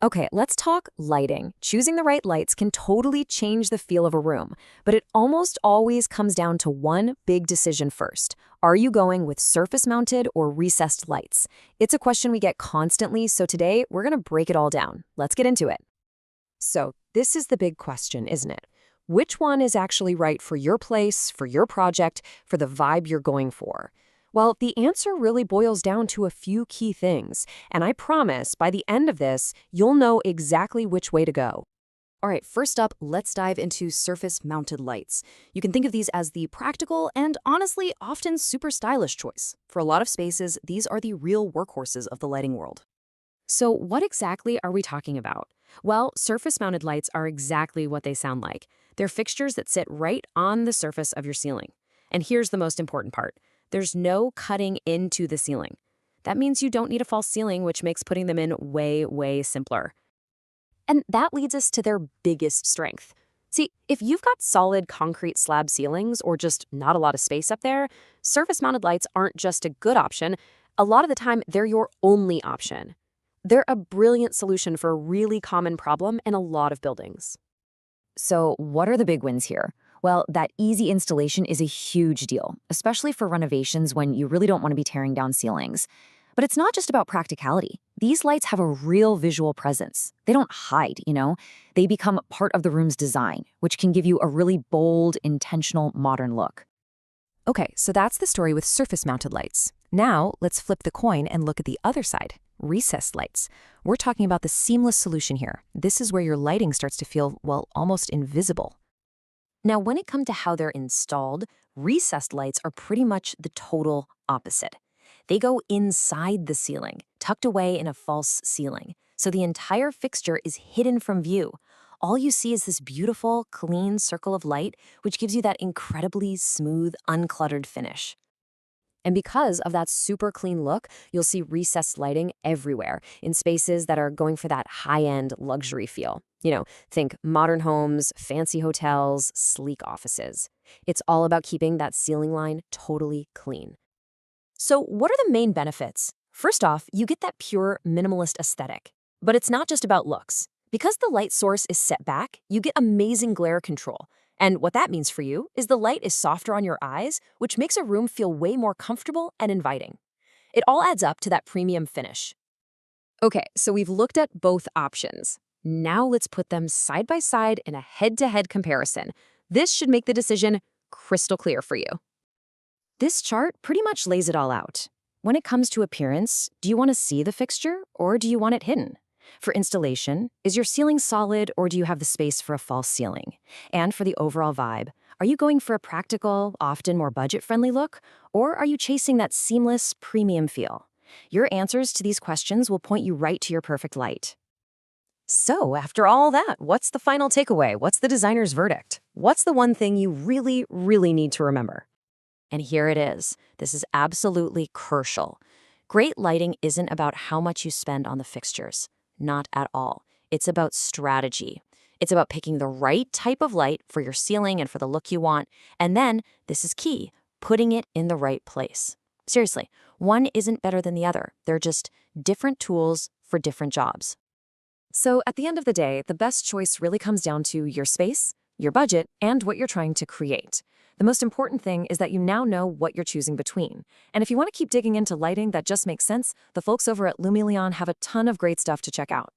Okay, let's talk lighting. Choosing the right lights can totally change the feel of a room, but it almost always comes down to one big decision first. Are you going with surface-mounted or recessed lights? It's a question we get constantly, so today we're going to break it all down. Let's get into it. So, this is the big question, isn't it? Which one is actually right for your place, for your project, for the vibe you're going for? Well, the answer really boils down to a few key things, and I promise by the end of this, you'll know exactly which way to go. All right, first up, let's dive into surface-mounted lights. You can think of these as the practical and honestly often super stylish choice. For a lot of spaces, these are the real workhorses of the lighting world. So what exactly are we talking about? Well, surface-mounted lights are exactly what they sound like. They're fixtures that sit right on the surface of your ceiling. And here's the most important part. There's no cutting into the ceiling. That means you don't need a false ceiling, which makes putting them in way, way simpler. And that leads us to their biggest strength. See, if you've got solid concrete slab ceilings or just not a lot of space up there, surface-mounted lights aren't just a good option. A lot of the time, they're your only option. They're a brilliant solution for a really common problem in a lot of buildings. So what are the big wins here? Well, that easy installation is a huge deal, especially for renovations when you really don't want to be tearing down ceilings. But it's not just about practicality. These lights have a real visual presence. They don't hide, They become part of the room's design, which can give you a really bold, intentional, modern look. Okay, so that's the story with surface-mounted lights. Now, let's flip the coin and look at the other side, recessed lights. We're talking about the seamless solution here. This is where your lighting starts to feel, well, almost invisible. Now, when it comes to how they're installed, recessed lights are pretty much the total opposite. They go inside the ceiling, tucked away in a false ceiling, so the entire fixture is hidden from view. All you see is this beautiful, clean circle of light, which gives you that incredibly smooth, uncluttered finish. And because of that super clean look, you'll see recessed lighting everywhere in spaces that are going for that high-end luxury feel. Think modern homes, fancy hotels, sleek offices. It's all about keeping that ceiling line totally clean. So what are the main benefits? First off, you get that pure minimalist aesthetic. But it's not just about looks. Because the light source is set back, you get amazing glare control. And what that means for you is the light is softer on your eyes, which makes a room feel way more comfortable and inviting. It all adds up to that premium finish. Okay, so we've looked at both options. Now let's put them side by side in a head-to-head comparison. This should make the decision crystal clear for you. This chart pretty much lays it all out. When it comes to appearance, do you want to see the fixture or do you want it hidden? For installation, is your ceiling solid or do you have the space for a false ceiling? And for the overall vibe, are you going for a practical, often more budget-friendly look, or are you chasing that seamless, premium feel? Your answers to these questions will point you right to your perfect light. So, after all that, what's the final takeaway? What's the designer's verdict? What's the one thing you really, really need to remember? And here it is. This is absolutely crucial. Great lighting isn't about how much you spend on the fixtures. Not at all. It's about strategy. It's about picking the right type of light for your ceiling and for the look you want. And then, this is key, putting it in the right place. Seriously, one isn't better than the other. They're just different tools for different jobs. So at the end of the day, the best choice really comes down to your space, your budget, and what you're trying to create. The most important thing is that you now know what you're choosing between. And if you want to keep digging into lighting that just makes sense, the folks over at Lumilion have a ton of great stuff to check out.